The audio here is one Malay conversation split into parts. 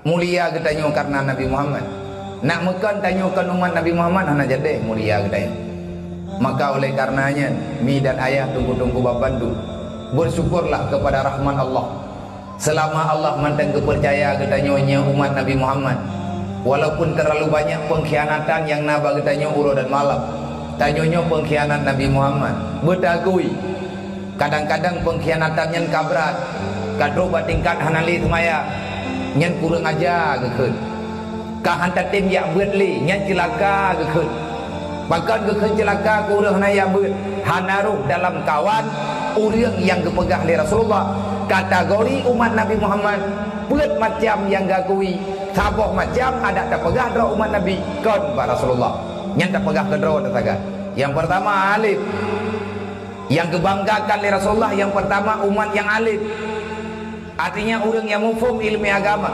mulia katanya karena Nabi Muhammad. Nak mekan tanyakan umat Nabi Muhammad hana jadi mulia katanya. Maka oleh karenanya mi dan ayah tunggu-tunggu babandu, bersyukurlah kepada rahman Allah. Selama Allah manteng kepercaya katanya umat Nabi Muhammad, walaupun terlalu banyak pengkhianatan yang naba katanya uro dan malam, tanyonya pengkhianat Nabi Muhammad bertakui. Kadang-kadang pengkhianatan yang kabrat kadro batingkat hanali semaya nyen kurang aja gekun kahantat tim ya beutli nyen celaka gekun bahkan gekun celaka kurang hanaya beut hanaruh dalam kawan urang yang gepegah li Rasulullah. Kategori umat Nabi Muhammad beut macam yang gakui saboh macam ada tak pegah dro umat Nabi kon ba Rasulullah nyen tak pegah kedro tataga. Yang pertama alif, yang kebanggakan oleh Rasulullah yang pertama umat yang alim, artinya orang yang mufhum ilmu agama.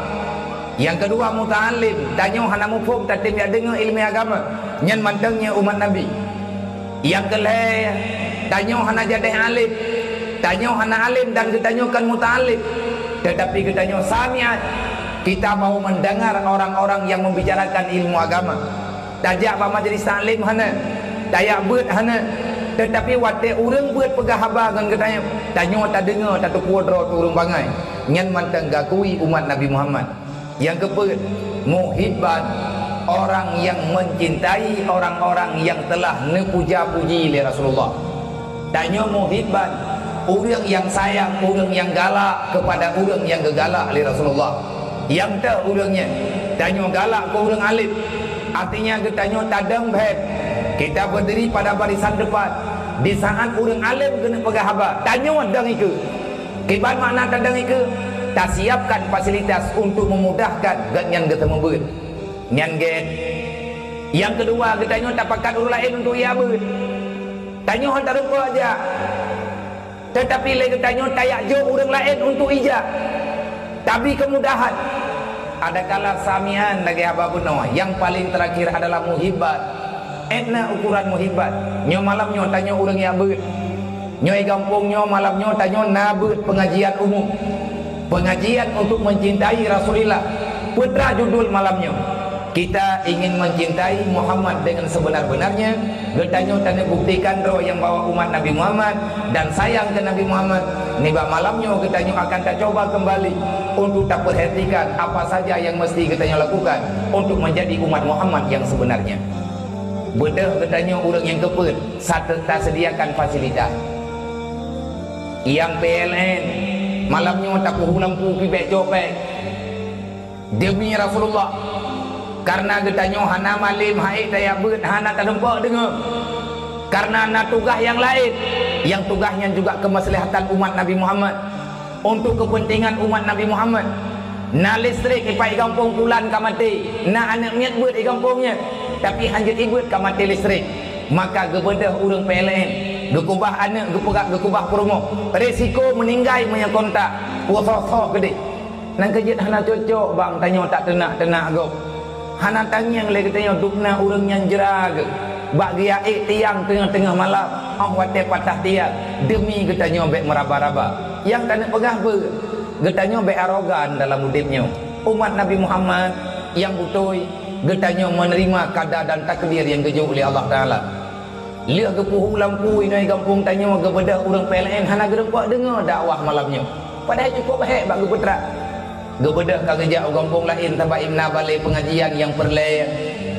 Yang kedua muta'alim, tanya hana mufhum tapi dia dengar ilmu agama, nyen mantengnya umat Nabi. Yang kelih tanya hana jadi alim, tanya hana alim dan ditanyakan muta'alim, tetapi ditanya sami'at, kita mau mendengar orang-orang yang membicarakan ilmu agama. Tajak pak majlis taklim hana, tayak beut hana, tetapi wate urang buat pegah haba kan katanya tanyo tak dengar tak kuadro turun bangai nyen manteng gakui umat Nabi Muhammad. Yang keempat muhibban, orang yang mencintai orang-orang yang telah nepuja-puji oleh Rasulullah. Tanyo muhibban, orang yang sayang, orang yang galak kepada orang yang gegalak oleh Rasulullah. Yang tak orangnya tanyo galak ke orang alim, artinya tanyo tadang bhed. Kita berdiri pada barisan depan di saat orang alim kena pegah haba tanya dang iku kibat makna tadang iku tak siapkan fasilitas untuk memudahkan ganyan ketemu beut nyan gen. Yang kedua kita tak pakat orang lain untuk ia beut tanya hantar rupa aja, tetapi lagi tanya tayak jo orang lain untuk ija tapi kemudahan. Ada kala samian lagi haba benar. Yang paling terakhir adalah muhibbat. Etna ukuran muhibbat. Nyo malam nyo tanya orang yang beut. Nyo kampung nyo malam nyo tanya na beut pengajian umum. Pengajian untuk mencintai Rasulullah. Putra judul malamnya. Kita ingin mencintai Muhammad dengan sebenar-benarnya. Getanyo tanya buktikan roh yang bawa umat Nabi Muhammad dan sayang ke Nabi Muhammad. Nibak malamnya getanyo akan tak coba kembali untuk tak perhatikan apa saja yang mesti getanyo lakukan untuk menjadi umat Muhammad yang sebenarnya. Bedah katanya orang yang kepet tak sediakan fasilitas. Yang PLN malamnya tak puhu lampu pibek copek demi Rasulullah. Karena katanya hana malim haid daya beut hana tak nampak dengar. Karena na tugas yang lain, yang tugasnya juga kemaslahatan umat Nabi Muhammad, untuk kepentingan umat Nabi Muhammad. Na listrik ipai kampung pulan kamati, na anak niat buat di kampungnya, tapi hanjut ibut kamati listrik. Maka gebedah urang PLN, gekubah anak, gekubah promo. Resiko meninggal punya kontak, puasa gede. Nang kejut hana cocok bang tanya tak tenak go. Hana tanya yang lagi tanya dukna urang yang jerag. Bagi tiang tengah-tengah malam, wate patah tiang demi getanya bek meraba-raba. Yang tak nak pegah ber, getanya bek arogan dalam hidupnya. Umat Nabi Muhammad yang betul, getanya menerima kadar dan takdir yang kejuk oleh Allah Taala. Lihat ke puhu lampu ini kampung tanya kepada orang PLN hana gerempak dengar dakwah malamnya. Padahal cukup baik bagi putra. Kepada kerja kampung lain tambah imna balai pengajian yang perle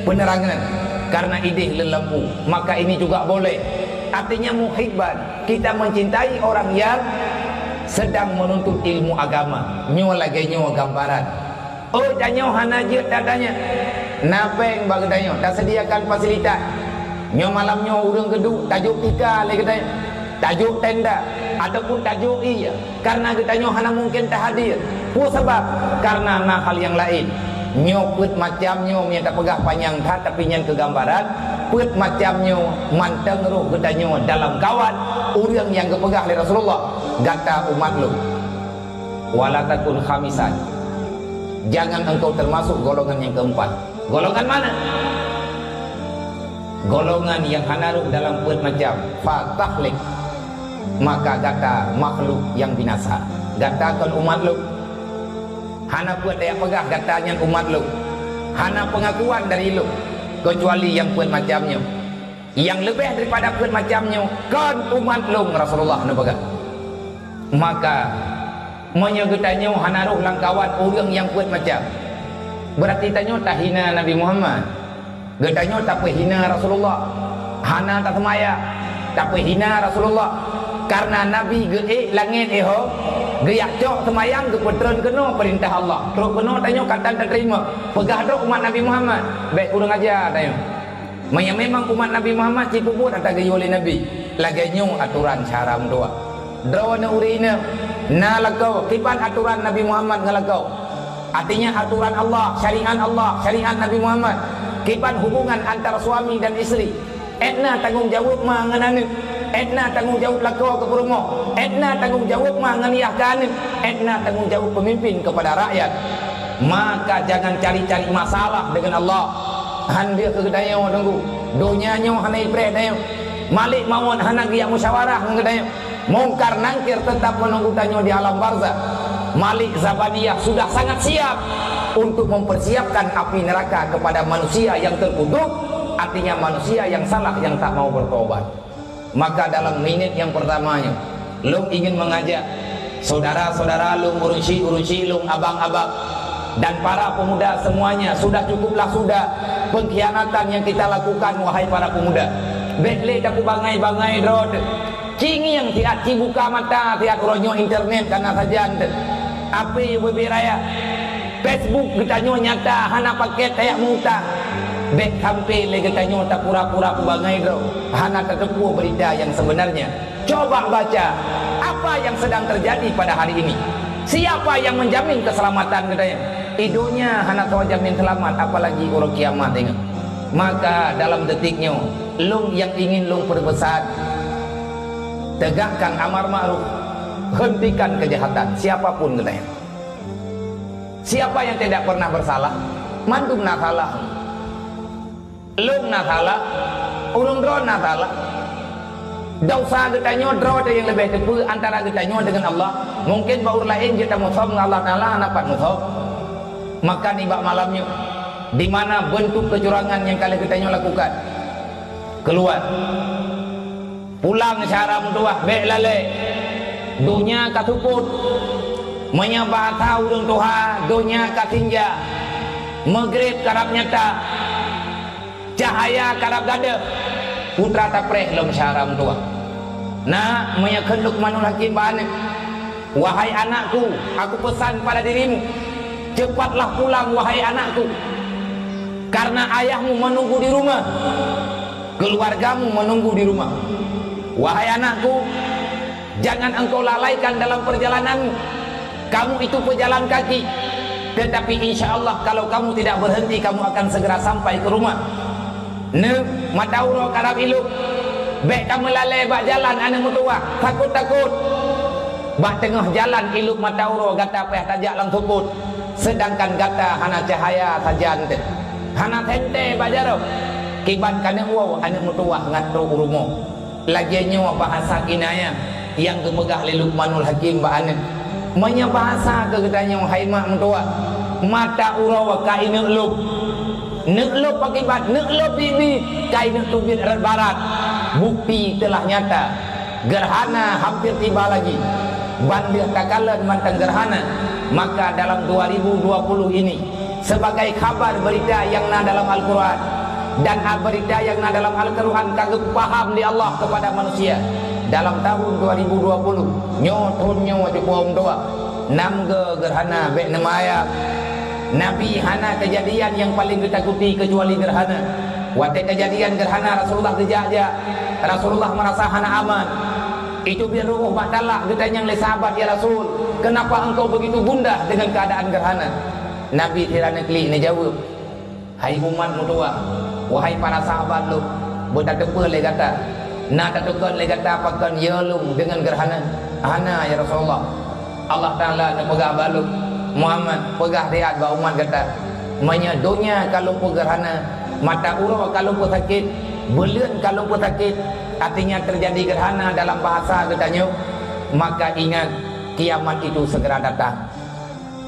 penerangan. Karena idih lelampu, maka ini juga boleh. Artinya muhibban, kita mencintai orang yang sedang menuntut ilmu agama. Nyo lagi nyo gambaran. Oh tanya hana jut datanya. Napeng bagi tanya, tak sediakan fasilitas. Nyo malam nyo urang geduk tajuk tika lagi tanya. Tajuk tenda ataupun tajuk iya. Karena kita nyo hana mungkin tak hadir. Pu sebab karena hal yang lain. Nyoput macamnya minta pegah panjang tak tapi yang kegambaran put macamnya manteng roh gedanyo dalam kawan orang yang kepegah oleh Rasulullah gata umat lu wala takun khamisan, jangan engkau termasuk golongan yang keempat. Golongan mana? Golongan yang hanaruh dalam put macam fatahlik, maka gata makhluk yang binasa. Gatakan umat lu hana puat daya pegah katanya umat lu, hana pengakuan dari lu, kecuali yang puat macamnya, yang lebih daripada puat macamnya kan umat lu Rasulullah na pegah. Maka menyegetanya hana roh langkawan orang yang puat macam, berarti tanya tak hina Nabi Muhammad, getanya tak hina Rasulullah, hana tak semaya tak hina Rasulullah, karena Nabi ge langit eho geyak cok semayang ke petron kena perintah Allah, terus kena tanya kata tak terima pegah dok umat Nabi Muhammad baik urang aja tanya memang umat Nabi Muhammad cipubut atau gaya oleh Nabi laganya aturan cara mendoa drone urina na lakau kipan aturan Nabi Muhammad ngalakau, artinya aturan Allah, syariat Nabi Muhammad, kipan hubungan antara suami dan isteri, etna tanggung jawab mah nganane, etna tanggung jawab lakau ke rumah, etna tanggung jawab mah nganiahkan, etna tanggung jawab pemimpin kepada rakyat. Maka jangan cari-cari masalah dengan Allah. Handia ke kedaya tunggu donyanya hanai pre dayo malik mawon hana giya musyawarah ngadayo mungkar nangkir tetap menunggu tanya di alam barzah. Malik Zabaniyah sudah sangat siap untuk mempersiapkan api neraka kepada manusia yang terkutuk, artinya manusia yang salah yang tak mau bertobat. Maka dalam minit yang pertamanya lung ingin mengajak saudara-saudara lung, urusi lung, abang-abang dan para pemuda semuanya, sudah cukuplah sudah pengkhianatan yang kita lakukan wahai para pemuda. Bekle daku bangai-bangai drod kingi yang tiat buka mata tiat ronyo internet karena saja api beraya Facebook getanyo nyata hana paket kayak muta bek sampai le getanyo tak pura-pura bangai drod hana terdepu berita yang sebenarnya. Coba baca apa yang sedang terjadi pada hari ini, siapa yang menjamin keselamatan katanya. Idonya hana tahu jamin selamat, apalagi orang kiamat tengok. Maka dalam detiknya lung yang ingin lung perbesar, tegakkan amar ma'ruf, hentikan kejahatan siapapun katanya. Siapa yang tidak pernah bersalah mantum nak salah, lung nak salah, urung drone nak salah. Dosa getanyo drone yang lebih tepu antara getanyo dengan Allah. Mungkin baur lain kita musuh dengan Allah Ta'ala dapat musuh. Maka ni bak malamnya di mana bentuk kecurangan yang kalian getanyo lakukan, keluar pulang cara mentuah bek lale dunia katuput menyabah tahu dong Tuhan dunia katinja maghrib karab nyata cahaya karab gada putra tapreh lom cara mentuah nah menyakhan Luqmanul Hakim bane wahai anakku aku pesan pada dirimu cepatlah pulang wahai anakku, karena ayahmu menunggu di rumah, keluargamu menunggu di rumah. Wahai anakku, jangan engkau lalaikan dalam perjalananmu. Kamu itu pejalan kaki, tetapi insya Allah kalau kamu tidak berhenti, kamu akan segera sampai ke rumah. Ne matauro karab iluk bek kamu lalai bak jalan ane mutua takut bak tengah jalan iluk matauro gata peh tajak lang tuput, sedangkan gata hana cahaya saja ente hana tente bajaro kiban kana wow ane mutua ngatro urumo lagiannya bahasa kinaya yang gemegah le Luqmanul Hakim ba ane menya bahasa kegedanya hai mak mutua mata urawa ka ine lup neklop akibat neklop bibi kain tubir barat. Bukti telah nyata, gerhana hampir tiba lagi, bandir takalan mantan gerhana. Maka dalam 2020 ini sebagai kabar berita yang na dalam Al-Quran dan berita yang na dalam Al-Quran kagak paham di Allah kepada manusia dalam tahun 2020 nyotonyo cukup doa nam gerhana bek namaya Nabi hana kejadian yang paling ditakuti kecuali gerhana. Waktu kejadian gerhana Rasulullah gejaja, Rasulullah merasa hana aman. Itu biar ruh batalak ditanya oleh sahabat, ya Rasul, kenapa engkau begitu gundah dengan keadaan gerhana? Nabi tirana kli ni jawab, hai umat mutua, wahai para sahabat lu, bertatapa le kata, na tatukan le kata apakan ya lu dengan gerhana? Hana ya Rasulullah. Allah Taala nak pegah baluk Muhammad pegah riat ba umat kata menyadonya kalau pegerhana mata urau kalau pun sakit belian kalau pun sakit artinya terjadi gerhana dalam bahasa katanya maka ingat kiamat itu segera datang.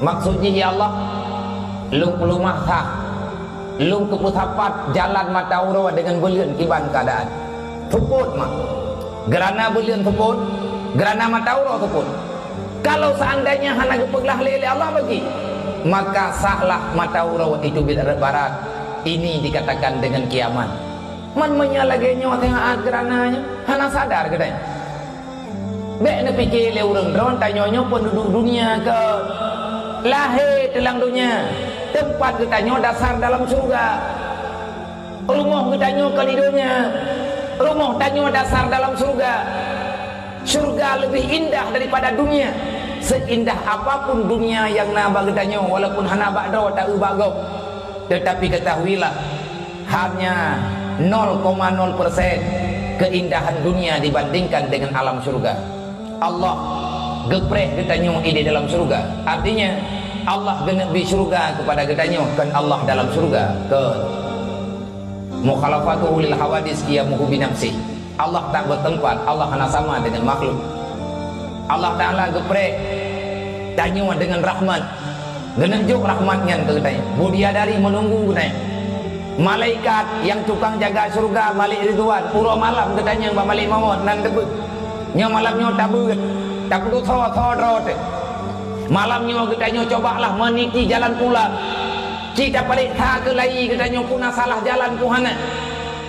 Maksudnya ya Allah, lung pelumah sah, lung keputapat jalan mata uro dengan belian kiban keadaan. Tuput mak, gerana belian tuput, gerana mata uro tuput. Kalau seandainya hana gepeglah lele Allah bagi, maka sahlah mata uro itu barat. Ini dikatakan dengan kiamat. Man menyalagenya tengah gerananya, hana sadar katanya. Bek na fikir le urang dron tanyonyo penduduk dunia ke lahir dalam dunia, tempat katanya dasar dalam surga. Rumah katanya ke dunia, rumah tanya dasar dalam surga. Surga lebih indah daripada dunia. Seindah apapun dunia yang nabah katanya, walaupun hana ba'do tak ubagok. Tetapi ketahuilah, hanya 0,0% keindahan dunia dibandingkan dengan alam surga. Allah gepreh getanya di dalam surga. Artinya Allah genep di surga kepada getanya kan Allah dalam surga. Ke mukhalafatu lil hawadis qiyamuhu bi nafsi. Allah tak bertempat, Allah hanya sama dengan makhluk. Allah Ta'ala gepreh tanya dengan rahmat. Genenjuk rahmatnya ke getanya. Budiadari menunggu getanya. Malaikat yang tukang jaga surga Malik Ridwan pura malam katanya Mbak Malik Maut nan debut nya malamnya tabut tak perlu thor malamnya katanya cobalah meniti jalan pulang kita balik tak ke lai katanya puna salah jalan puhana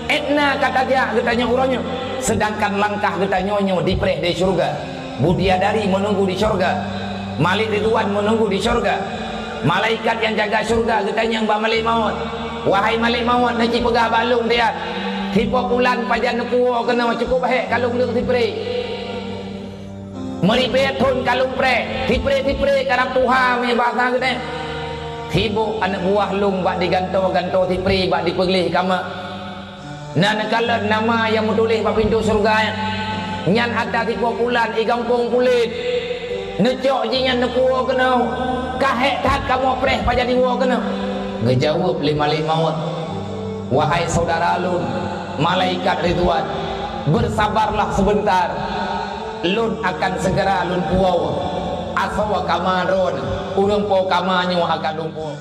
etna kata dia katanya urangnya sedangkan langkah katanya dipreh di surga Budiadari menunggu di surga Malik Ridwan menunggu di surga malaikat yang jaga surga katanya Mbak Malik Maut. Wahai Malik Maut nak pegah balung dia. Tipu bulan pajan puo kena cukup baik kalung lung tipre. Meripet thun kalung pre. Tipre karang puha me bahasa gede. Tibu anak buah lung bak diganto tipre bak dipeglih kama. Nan kalan nama yang menulis bak pintu surga. Nyan ada tipu bulan i kampung kulit. Necok jingan puo kena. Kahek tak kamu pre pajan diwo kena. Ngejawab Malik Maut, wahai saudara lun malaikat Ridwan, bersabarlah sebentar, lun akan segera lun puau asawa kamaron urang po kamanyo akan lumpuh.